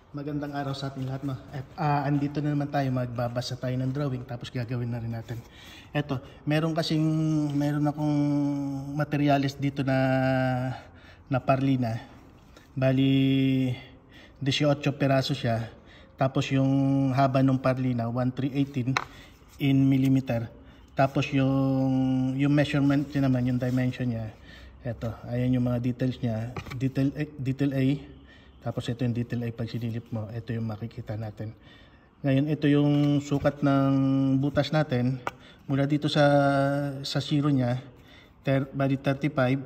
Magandang araw sa ating lahat. At andito na naman tayo, magbabasa tayo ng drawing tapos gagawin na rin natin. Eto, meron akong materials dito na parlina. Bali 18 peraso siya. Tapos yung haba ng parlina 1318 in millimeter. Tapos yung measurement niya naman, yung dimension niya. Eto, ayan yung mga details niya. Detail A. Tapos ito yung detail ay pag sinilip mo, ito yung makikita natin. Ngayon, ito yung sukat ng butas natin. Mula dito sa zero niya, bali 35.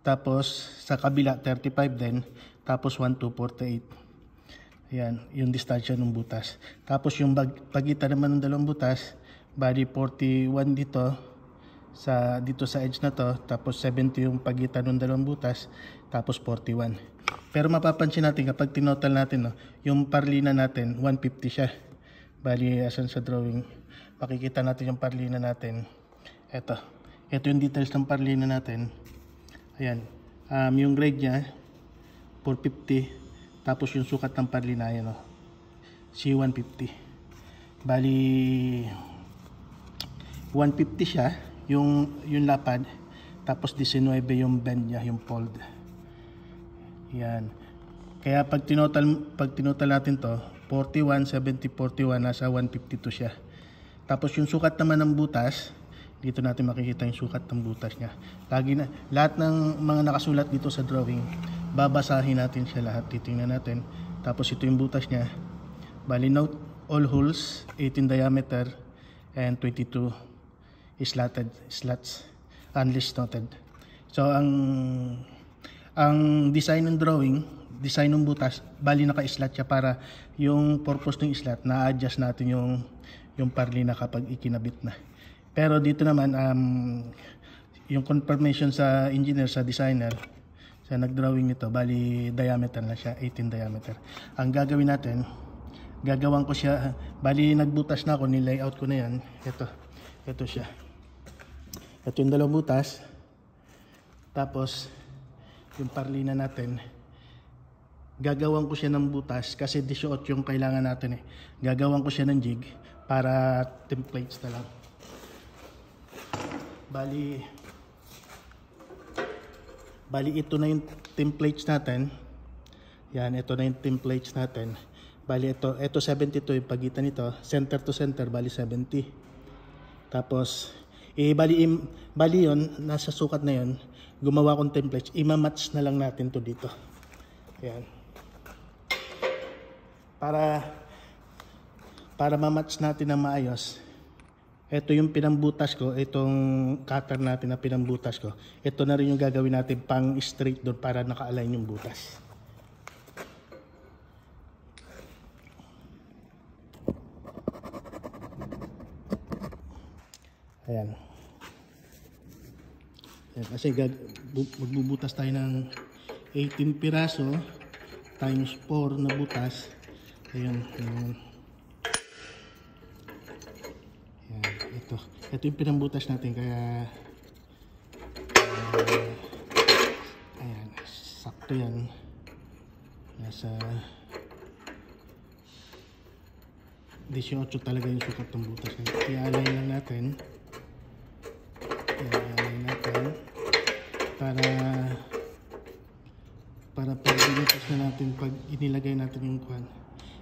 Tapos sa kabila, 35 din. Tapos 1 to 48. Ayan, yung distansya ng butas. Tapos yung pagitan naman ng dalawang butas, bali 41 dito sa edge na to. Tapos 70 yung pagitan ng dalawang butas. Tapos 41. Pero mapapansin natin kapag tinotal natin, no, yung parlina natin 150 siya. Bali asan sa drawing makikita natin yung parlina natin. Ito yung details ng parlina natin. Ayan, yung grade niya 450. Tapos yung sukat ng parlina, ayan, no, C150. Bali 150 siya yung lapad. Tapos 19 yung bend niya, yung fold. Yan. Kaya pag tinotal natin to, 41, 70, 41, nasa 152 siya. Tapos yung sukat naman ng butas, dito natin makikita yung sukat ng butas niya. Lahat ng mga nakasulat dito sa drawing, babasahin natin siya lahat, titingnan natin. Tapos ito yung butas niya. Bali note all holes 18 diameter and 22 slots unless noted. So ang design ng drawing, design ng butas, bali naka-slot siya para yung purpose ng slot, na-adjust natin yung parlina kapag ikinabit na. Pero dito naman, yung confirmation sa engineer, sa designer, sa nag-drawing nito, bali diameter na siya, 18 diameter. Ang gagawin natin, gagawan ko siya, bali nagbutas na ako, nilayout ko na yan. Ito siya. Ito yung dalawang butas. Tapos yung parlina natin, gagawan ko siya ng butas kasi 18 yung kailangan natin eh. Gagawan ko siya ng jig para templates na lang. Bali ito na yung templates natin. Yan, ito na yung templates natin. Bali ito 72 yung pagitan nito, center to center, bali 70. Tapos bali yun, nasa sukat na yun, gumawa kong templates, ima-match na lang natin to dito. Ayan. Para ma-match natin na maayos, ito yung pinambutas ko, itong cutter natin na pinambutas ko. Ito na rin yung gagawin natin pang straight doon para naka-align yung butas. Ayan. Kasi magbubutas tayo ng 18 piraso times 4 na butas. Ayan. Ito yung pinambutas natin, kaya ayan, sakto yan. Nasa 18 talaga yung sukat ng butas. I-align lang natin. Para pag dinitas na natin, pag inilagay natin yung kwan.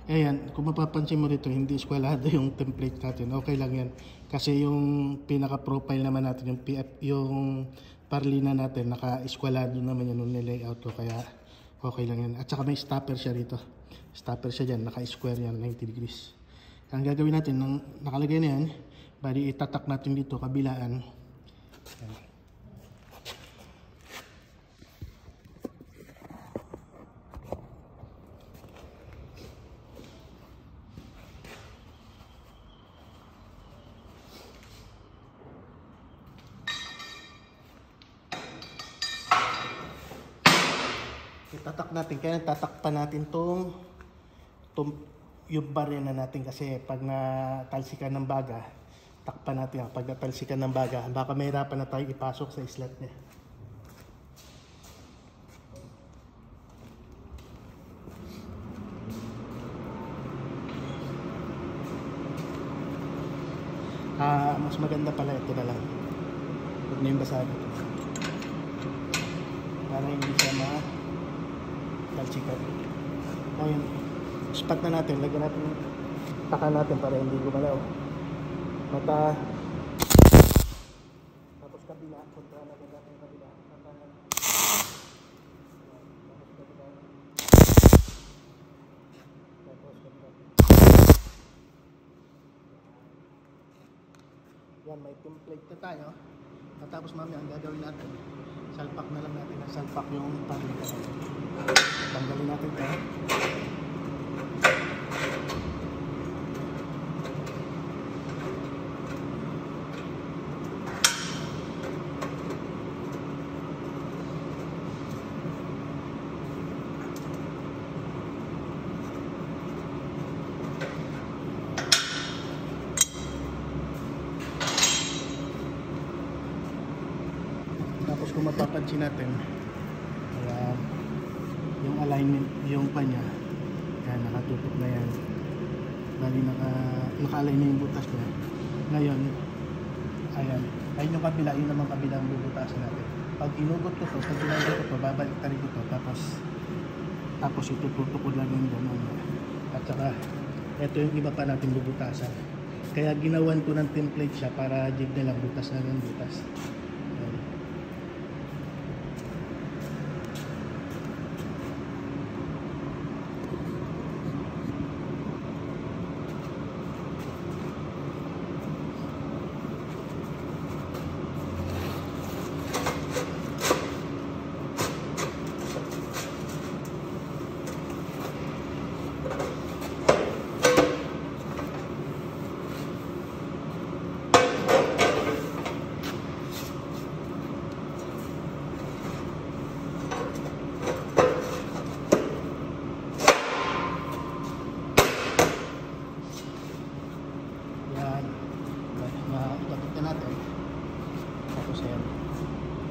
Ayan, kung mapapansin mo dito, hindi eskwalado yung template natin. Okay lang yan. Kasi yung pinaka-profile naman natin, yung PF, yung parlina natin, naka-eskwalado naman yan yung layout ko. Kaya okay lang yan. At saka may stopper siya dito. Stopper siya dyan, naka-square yan, 90 degrees. Ang gagawin natin, nang nakalagay na yan, bali itatak natin dito, kabilaan. Ayan. Itatak natin, kaya tatakpan natin yung barena natin kasi pag natalsikan ng baga, takpan natin. Pag natalsikan ng baga, baka mahirapan na tayo ipasok sa slot niya. mas maganda pala ito na lang. Huwag na yung basahan ito. Para hindi siya ma-talsikan. Ngayon, spot na natin. Lagyan natin yung taka natin para hindi gumalaw. Mata. Tapos kabila. Kontra na natin yung kabila. Mata. Tapos kabila. Tapos kabila. Yan, may template na tayo. At tapos mamaya ang gagawin natin, salpak na lang natin. Salpak yung pabrika natin. Tanggalin natin ito. Tapos kung mapapansin natin, yung alignment, yung panya, yan, nakatutok na yan. Bali naka-align na yung butas niya. Ngayon, ayan, ayun yung kabila, yun naman kabila ang bubutasan natin. Pag inugot ko to, pag inugot ko to, babalik tayo ko to, tapos itututukod lang yung gano'n. At saka, ito yung iba pa natin bubutasan. Kaya ginawan ko ng template siya para jig na lang, butas na lang butas.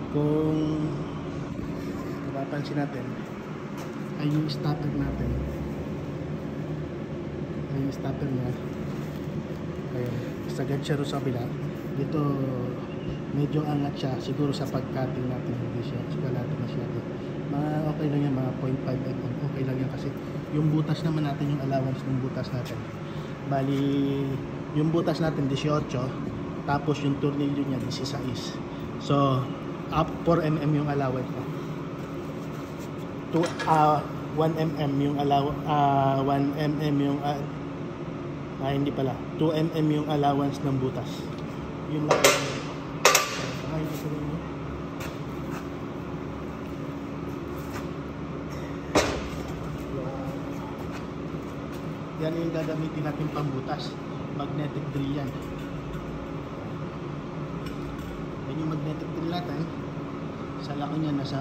Kung mapapansin natin ay yung stopper natin, ay yung stopper niya, ayun, sagad siya rin sa kabila. Dito medyo angat siya, siguro sa pag-cutting natin hindi siya sugalado masyado. Okay lang yan, mga 0.5 mm, okay lang yan kasi yung butas naman natin, yung allowance ng butas natin, bali yung butas natin 18, tapos yung tornilyo niya 16. So up 4 mm yung allowance ko. 1 mm yung 1 mm yung hindi pala 2 mm yung allowance ng butas. Yun lang. Yan yung gagamitin natin pambutas. Magnetic drill yan. Yung magnetic drill natin, sa laki niya nasa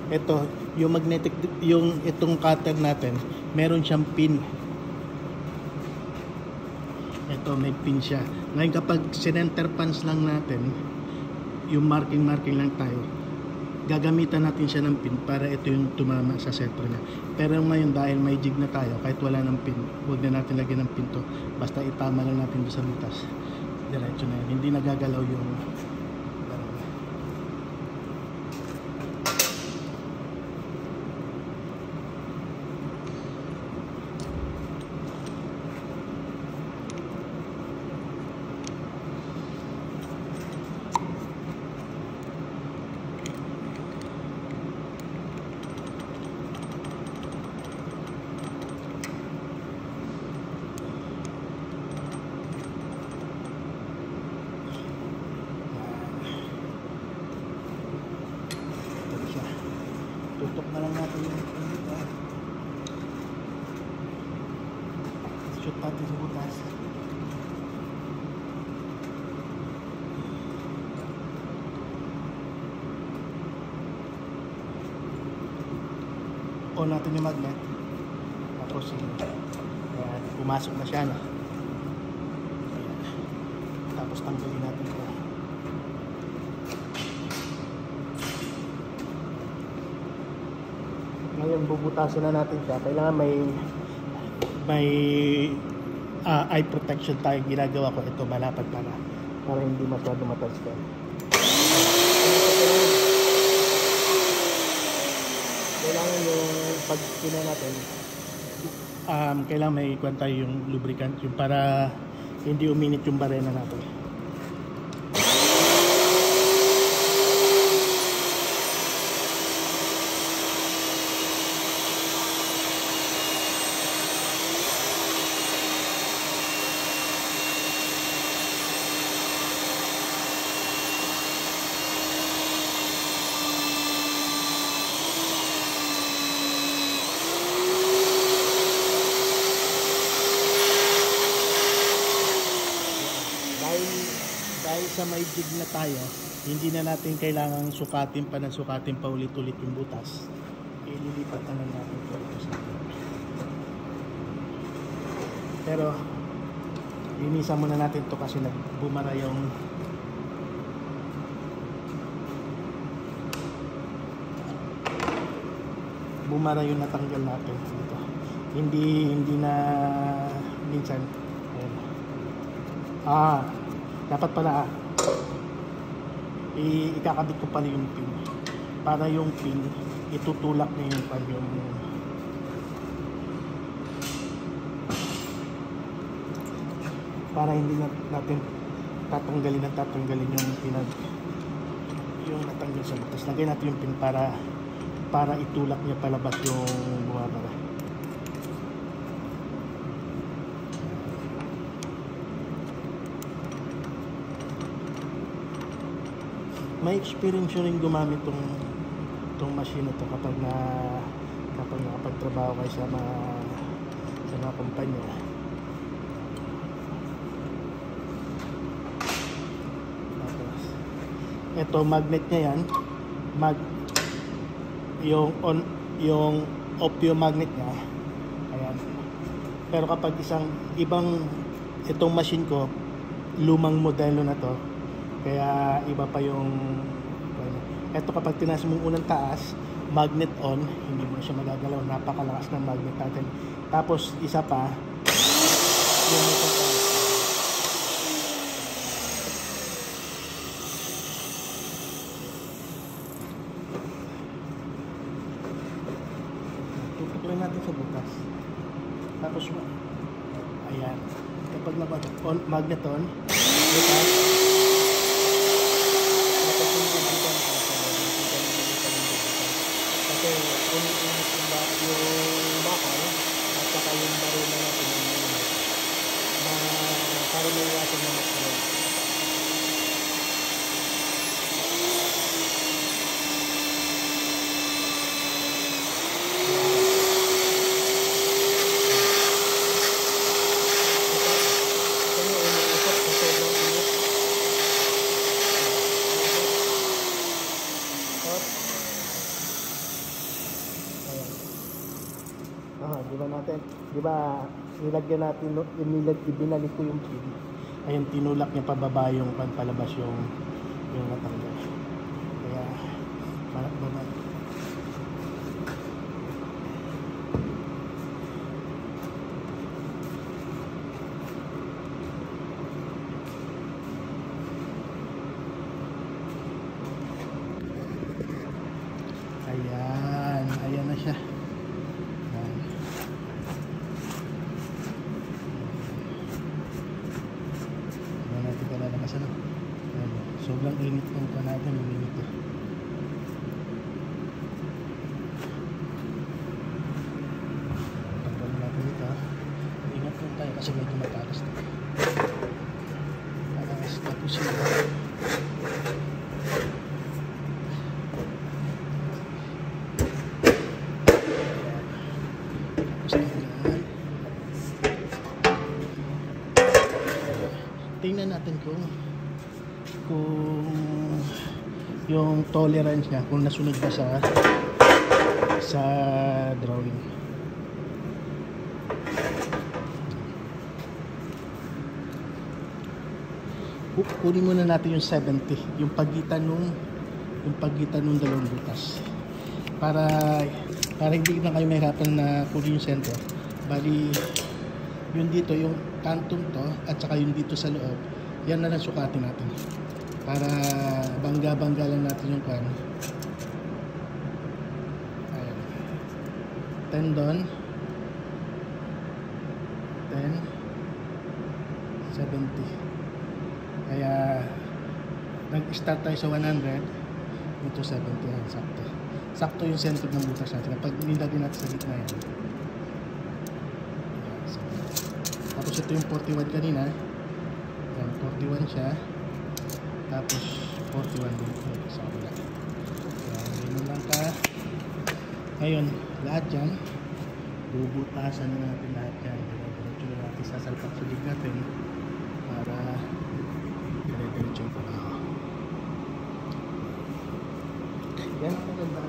ito, yung magnetic, yung itong cutter natin, meron siyang pin. Ito, may pin siya. Ngayon kapag sinenter punch lang natin, yung marking lang tayo, gagamitan natin siya ng pin para ito yung tumama sa sentro niya. Pero ngayon dahil may jig na tayo, kahit wala ng pin, huwag na natin lagyan ng pin to. Basta itama lang natin sa butas. Diretso na yun. Hindi nagagalaw yung tutok na lang natin yung dito. Shoot natin sa butas. On natin yung magnet. Tapos pumasok na siya na. Tapos tanggalin natin ito. Ngayon bubutasan na natin siya. Kailangan may eye protection tayo ginagawa ko. Ito malapad para hindi masyado mataskan. Kailangan yung pag kina natin kailangan may kuwan tayo yung lubricant yung para hindi uminit yung barena natin. Dahil sa may jig na tayo, hindi na natin kailangang sukatin pa ulit-ulit yung butas. Ililipat na lang natin ito sa atin. Pero linisan muna natin ito kasi nagbumara yung natanggal natin dito. Hindi na minsan dapat pala ikakabit ko pala yung pin para yung pin itutulak na yung para hindi natin tatanggalin yung natanggal sa butas. Lagyan natin yung pin para itulak niya palabas yung bumabara. May experience rin gumamit tong machine ito kapag nakapagtrabaho kayo sa mga kumpanya. Tapos ito magnet niya yan, yung off yung magnet niya. Ayan. Pero kapag itong machine ko, lumang modelo na to. Kaya iba pa yung eto kapag tinaas mo unang taas, magnet on, hindi mo siya magagalaw, napakalakas ng magnet natin. Tapos isa pa yung motor on. Tutuklayin natin sa butas. Tapos ayan, kapag on, magnet on, butas. Kasi umiinit yung bakal at saka yung baruna natin na para may iwasan na mag-corrode. Di ba nilagyan natin, ibinalik ko yung pin. Ayun, tinulak niya pababa yung palabas yung natanggal. Kaya baba. Ayan na siya. Sobrang init ng natin, uminit na. Pagpapalala natin ito, ingat po tayo kasi medyo matalas na. Matalas na po siya. Tingnan natin kung yung tolerance niya, kung nasunod ba sa drawing. Kunin muna natin yung 70, yung pagitan nung dalawang butas, para Para hindi na kayo mahirapan na kunin yung sentro. Bali, yun dito, yung kantong to, at saka yung dito sa loob, yan na lang sukatin natin. Para bangga-bangga lang natin yung kwan. Ayan. Tendon. 10. 70. Kaya, nag-start tayo sa 100. Dito 70 yan, sakto. Sakto yung sentro ng butas natin. Kapag nilagay natin sa gitna yan. Tapos ito yung 41 kanina. Yan, 41 siya. Tapos 41 din sa kabila. Yan, ganyan lang ka. Ngayon, lahat yan. Bubutasan na natin lahat yan. Diretso na natin sasalpak sa lig natin. Para diretso yung pagkakas. Yan ang maganda.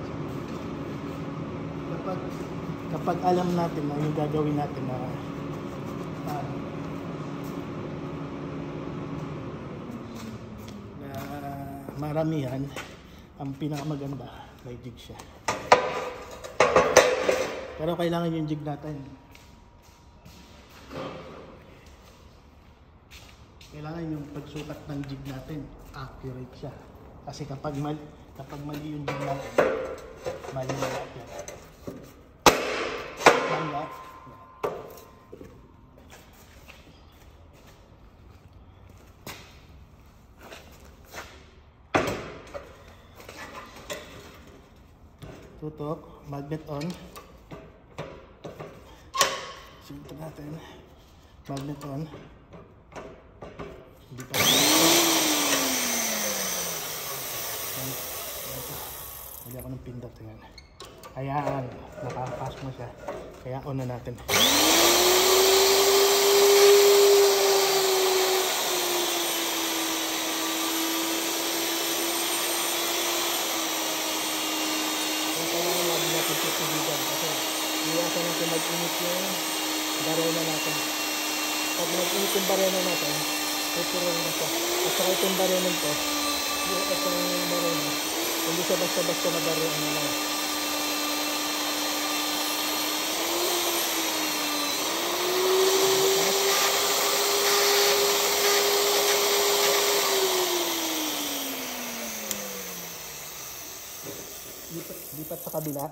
Kapag alam natin na yung gagawin natin na maramihan, ang pinakamaganda may jig siya. Pero kailangan yung jig natin. Kailangan yung pagsukat ng jig natin accurate siya. Kasi kapag mali yung jig natin, mali na lahat yan. Tama. Tutok, magnet on. Sinto natin. Magnet on. Hindi pa. Hindi ako ng pindot. Yan. Ayan, nakapasok mo siya. Kaya on na natin. Kasi iwasan natin mag-init yung barena natin. Pag mag-init yung barena natin, tuturuan na siya. At saka itong barena to, itong barena, hindi siya basta-basta na barena na lang. Lipat sa kabila.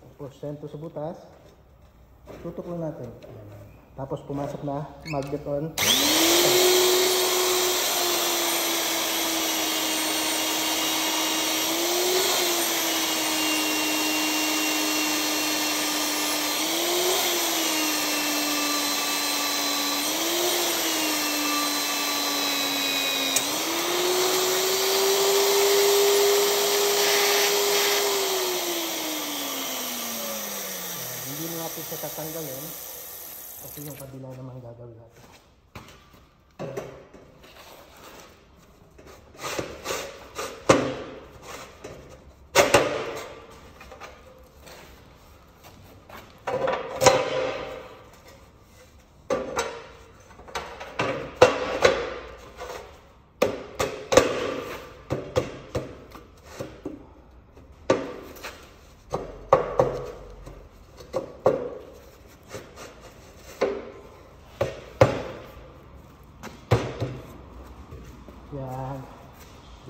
Tapos sento sa butas. Tutok lang natin. Tapos pumasok na, magnet on. Natin siya tatanggalin kasi yung kabila naman gagawin natin. Yan.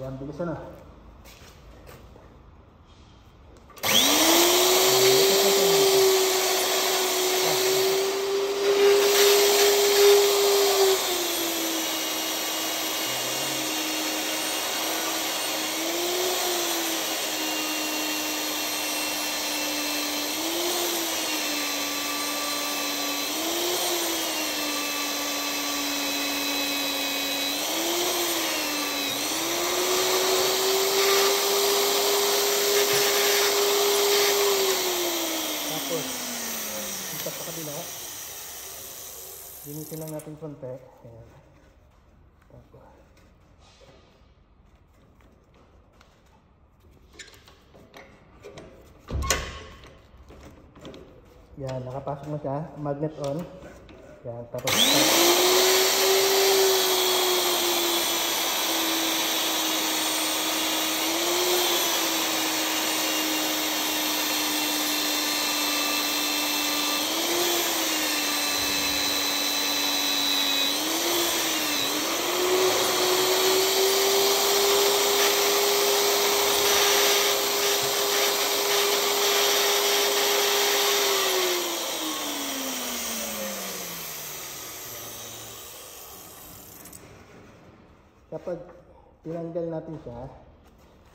Yan, bilisan na. Linisin lang natin konti. Ayan. Tapos. Yan, nakapasok na siya. Magnet on. Yan, tapos. Kapag tinanggal natin siya,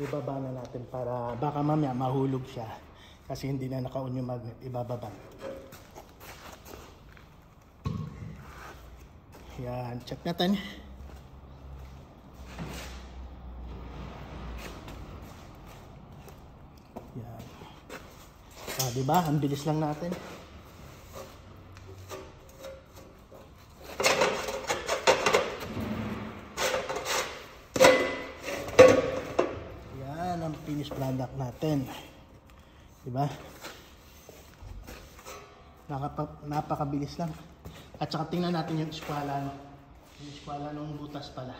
ibaba na natin para baka mamaya mahulog siya. Kasi hindi na naka-on yung magnet, ibababa. Yan, check natin. Yan. Diba? Ang bilis lang natin. Yan ang finished product natin. Diba? Napakabilis lang. At saka tingnan natin yung eskwala. Yung eskwala ng butas pala.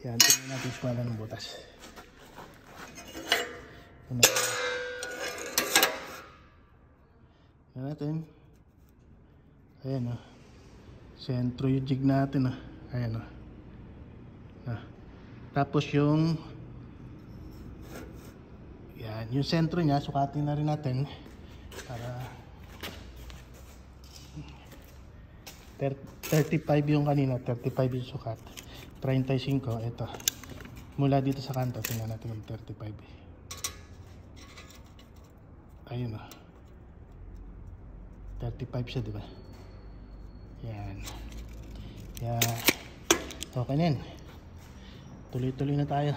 Yan, tingnan natin yung eskwala ng butas. Tingnan natin. Ayan o. Sentro yung jig natin o. Ayan o. Tapos yung yan, yung sentro niya, sukatin na rin natin para 35 yung kanina, 35 yung sukat, 35 ito. Mula dito sa kanto, tingnan natin yung 35. Ayun o. 35 siya, diba? Yan. Yan. Okay na yan. Tuloy-tuloy na tayo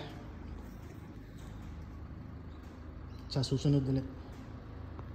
sa susunod ulit.